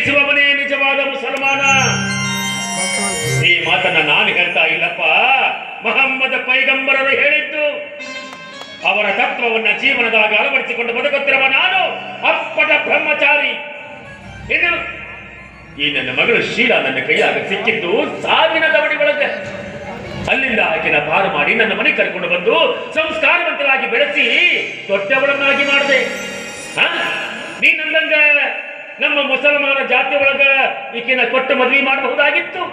ಪ್ರೀತಿಸುವವನೇ ನಿಜವಾದ ಮುಸಲ್ಮಾನ. ಈ ಮಾತನ್ನ ನಾನು ಹೇಳ್ತಾ ಇಲ್ಲಪ್ಪ, ಮೊಹಮ್ಮದ ಪೈಗಂಬರರು ಹೇಳಿದ್ದು. ಅವರ ತತ್ವವನ್ನ ಜೀವನದಾಗ ಅಳವಡಿಸಿಕೊಂಡು ಬದುಕುತ್ತಿರುವ ನಾನು ಅಪ್ಪಟ ಬ್ರಹ್ಮಚಾರಿ. ಇನ್ನು ಈ ನನ್ನ ಮಗಳು ಶೀಲಾ ನನ್ನ ಕೈಯಾಗ ಸಿಕ್ಕಿದ್ದು ಸಾವಿನ ದವಡಿ ಒಳಗೆ. ಅಲ್ಲಿಂದ ಆಕೆನ ಪಾರು ಮಾಡಿ ನನ್ನ ಮನೆ ಕರ್ಕೊಂಡು ಬಂದು ಸಂಸ್ಕಾರವಂತರಾಗಿ ಬೆಳೆಸಿ ದೊಡ್ಡವಳನ್ನಾಗಿ ಮಾಡಿದೆ. ನೀನಂದಂಗ ನಮ್ಮ ಮುಸಲ್ಮಾನ ಜಾತಿ ಒಳಗ ಈಕಿನ ಕೊಟ್ಟು ಮದುವೆ ಮಾಡಬಹುದಾಗಿತ್ತು.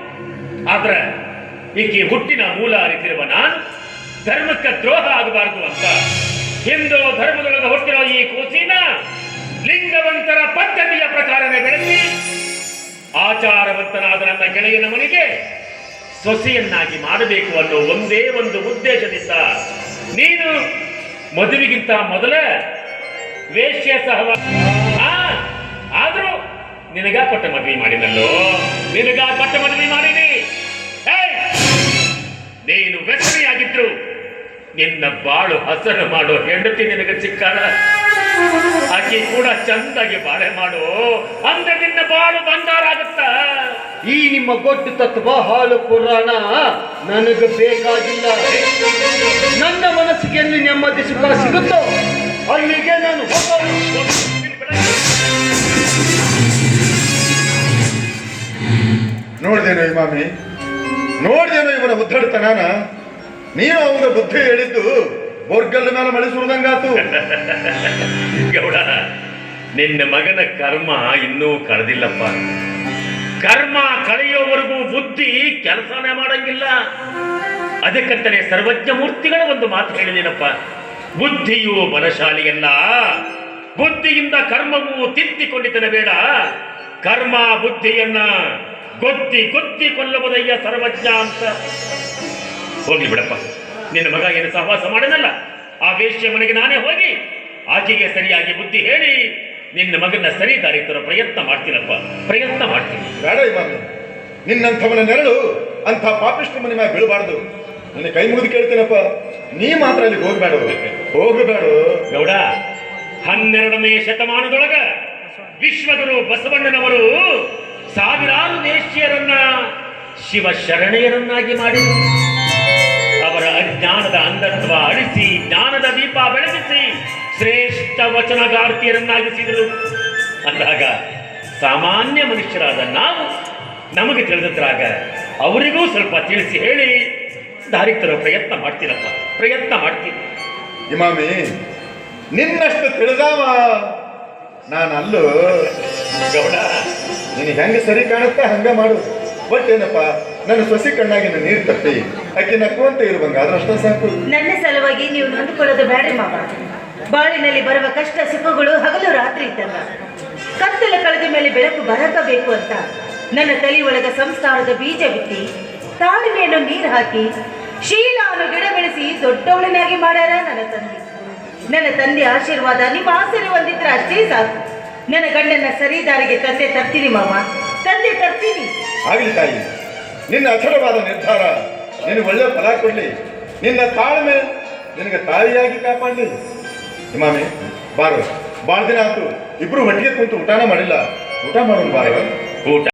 ಆದ್ರೆ ಈಕೆ ಹುಟ್ಟಿನ ಮೂಲ ಅರಿತಿರುವ ನಾನು ಧರ್ಮಕ್ಕೆ ದ್ರೋಹ ಆಗಬಾರದು ಅಂತ ಹಿಂದೂ ಧರ್ಮದೊಳಗೆ ಹುಟ್ಟಿರೋ ಈ ಕೂಸಿನ ಲಿಂಗವಂತರ ಪದ್ಧತಿಯ ಪ್ರಕಾರವೇ ಬೆಳೆಸಿ ಆಚಾರವಂತನಾದ ನನ್ನ ಗೆಳೆಯನ ಮನೆಗೆ ಸೊಸೆಯನ್ನಾಗಿ ಮಾಡಬೇಕು ಅನ್ನೋ ಒಂದೇ ಒಂದು ಉದ್ದೇಶದಿಂದ ನೀನು ಮದುವೆಗಿಂತ ಮೊದಲ ವೇಶ್ಯ ಸಹವಾಸ ಆದ್ರೂ ನಿನಗ ಕೊಟ್ಟ ಮದುವೆ ಮಾಡಿನಲ್ಲೋ, ನಿನಗ ಕೊಟ್ಟ ಮದುವೆ ಮಾಡಿನಿ. ನೀನು ವ್ಯಸನಿಯಾಗಿದ್ರು ನಿನ್ನ ಬಾಳು ಹಸರು ಮಾಡೋ ಹೆಂಡತಿ ನಿನಗೆ ಸಿಕ್ಕಾಳ. ಆಕೆ ಕೂಡ ಚಂದಾಗಿ ಬಾಳೆ ಮಾಡು, ಅಂದ್ರೆ ನಿನ್ನ ಬಾಳು ಬಂಗಾರ ಆಗುತ್ತ. ಈ ನಿಮ್ಮ ಗೊಡ್ಡು ತತ್ವ ಹಾಳು ಪುರಾಣ ನನಗೆ ಬೇಕಾಗಿಲ್ಲ. ನನ್ನ ಮನಸ್ಸಿಗೆ ಎಲ್ಲಿ ನೆಮ್ಮದಿ ಸುಖ ಸಿಗುತ್ತೋ ಅಲ್ಲಿಗೆ ನಾನು ನೋಡ್ದೇನೋ ಇಮಾಮಿ, ನೋಡ್ದೇನೋ ಇವನ ಉದ್ದಡ್ತನಾನ. ನೀನು ಅವನ ಬುದ್ಧಿ ಹೇಳಿದ್ದು ಬೋರ್ಗಲ್ ಮೇಲೆ ಮಳೆ ಸುರಿದಂಗಾತು. ಗೌಡ, ನಿನ್ನ ಮಗನ ಕರ್ಮ ಇನ್ನೂ ಕಳೆದಿಲ್ಲಪ್ಪ. ಕರ್ಮ ಕಳೆಯೋವರೆಗೂ ಬುದ್ಧಿ ಕೆಲಸನೇ ಮಾಡಂಗಿಲ್ಲ. ಅದಕ್ಕಂತಲೇ ಸರ್ವಜ್ಞ ಮೂರ್ತಿಗಳ ಒಂದು ಮಾತು ಹೇಳಿದೇನಪ್ಪ, ಬುದ್ಧಿಯು ಬಲಶಾಲಿಯಲ್ಲ, ಬುದ್ಧಿಯಿಂದ ಕರ್ಮವು ತಿದ್ದಿಕೊಂಡಿದ್ದನ ಬೇಡ, ಕರ್ಮ ಬುದ್ಧಿಯನ್ನ ಗೊತ್ತಿ ಗೊತ್ತಿ ಕೊಲ್ಲಬಹುದಯ್ಯ ಸರ್ವಜ್ಞ ಅಂತ. ಹೋಗ್ಲಿ ಬಿಡಪ್ಪ, ನಿನ್ನ ಮಗ ಏನು ಸಹವಾಸ ಮಾಡನಲ್ಲ, ಆ ವೇಶ್ಯ ಮನೆಗೆ ನಾನೇ ಹೋಗಿ ಆಕೆಗೆ ಸರಿಯಾಗಿ ಬುದ್ಧಿ ಹೇಳಿ ನಿನ್ನ ಮಗನ ಸರಿ ದಾರಿ ತರೋ ಪ್ರಯತ್ನ ಮಾಡ್ತೀನಪ್ಪ, ಪ್ರಯತ್ನ ಮಾಡ್ತೀನಿ. ಬೇಡ ಇಮಾಮಿ, ನಿನ್ನಂಥವನ ನೆರಳು ಅಂಥ ಪಾಪಿಷ್ಟ ಮನೆ ಮ್ಯಾಗ ಬೀಳಬಾರ್ದು. ನನ್ನ ಕೈ ಮುಗಿದು ಕೇಳ್ತೀನಪ್ಪ, ನೀ ಮಾತ್ರ ಅಲ್ಲಿ ಹೋಗಬೇಡ, ಹೋಗಬೇಡ. ಗೌಡ, 12ನೇ ಶತಮಾನದೊಳಗ ವಿಶ್ವಗುರು ಬಸವಣ್ಣನವರು ಸಾವಿರಾರು ವೇಶ್ಯರನ್ನ ಶಿವ ಶರಣೆಯರನ್ನಾಗಿ ಮಾಡಿ ಅವರ ಅಜ್ಞಾನದ ಅಂಧತ್ವ ಅಳಿಸಿ ಜ್ಞಾನದ ದೀಪ ಬೆಳಗಿಸಿ ಶ್ರೇಷ್ಠ ವಚನಗಾರ್ತಿಯರನ್ನಾಗಿಸಿದರು. ಅಂದಾಗ ಸಾಮಾನ್ಯ ಮನುಷ್ಯರಾದ ನಾವು ನಮಗೆ ತಿಳಿದ್ರಾಗ ಅವರಿಗೂ ಸ್ವಲ್ಪ ತಿಳಿಸಿ ಹೇಳಿ ದಾರಿ ತರೋ ಪ್ರಯತ್ನ ಮಾಡ್ತೀನಪ್ಪ, ಪ್ರಯತ್ನ ಮಾಡ್ತೀನಿ. ಇಮಾಮಿ, ನಿನ್ನಷ್ಟು ತಿಳಿದಾವ ನಾನಲ್ಲೂ. ಗೌಡ, ನೀನು ಹೆಂಗೆ ಸರಿ ಕಾಣುತ್ತಾ ಹಂಗ ಮಾಡು. ಏನಪ್ಪ, ನನ್ನ ಸೊಸಿ ಕಣ್ಣಾಗಿನ ನೀರು ತಪ್ಪಿ ಆಕೆ ನಕ್ಕುವಂತ ಇರುವಂಗ ಅದ್ರಷ್ಟ ಸಾಕು. ನನ್ನ ಸಲುವಾಗಿ ನೀವು ನೊಂದುಕೊಳ್ಳೋದು ಬೇಡ ಮಾವ. ಬಾಳಿನಲ್ಲಿ ಬರುವ ಕಷ್ಟ ಸುಖಗಳು ಹಗಲು ರಾತ್ರಿ ಇದ್ದಂಗ. ಕತ್ತಲ ಕಳೆದ ಮೇಲೆ ಬೆಳಕು ಬರಕಬೇಕು ಅಂತ ನನ್ನ ತಲೆ ಒಳಗ ಸಂಸ್ಕಾರದ ಬೀಜ ಬಿತ್ತಿ ತಾಳ್ಮೆಯನ್ನು ನೀರು ಹಾಕಿ ಶೀಲಾನು ಗಿಡ ಬೆಳೆಸಿ ದೊಡ್ಡವಳನ್ನಾಗಿ ಮಾಡ್ಯಾರ ನನ್ನ ತಂದೆ. ನನ್ನ ತಂದೆ ಆಶೀರ್ವಾದ ನಿಮ್ಮ ಆಸರೆ ಹೊಂದಿದ್ರೆ ಅಷ್ಟೇ ಸಾಕು. ನನ್ನ ಗಂಡನ ಸರಿ ದಾರಿಗೆ ತಂದೆ ತರ್ತೀನಿ ಮಾವ, ತಂದೆ ತರ್ತೀನಿ. ಆಗಲಿ ತಾಯಿ, ನಿನ್ನ ಅಚಲವಾದ ನಿರ್ಧಾರ ನಿನಗೆ ಒಳ್ಳೆ ಫಲ ಕೊಡ್ಲಿ. ನಿನ್ನ ತಾಳ್ಮೆ ನಿನಗೆ ತಾಯಿಯಾಗಿ ಕಾಪಾಡಲಿ. ಇಮಾಮಿ, ಬಾರು, ಭಾಳ ದಿನ ಆಯ್ತು ಇಬ್ರು ಒಟ್ಟಿಗೆ ಕುಂತು ಊಟನ ಮಾಡಿಲ್ಲ. ಊಟ ಮಾಡೋಣ ಬಾರ. ಊಟ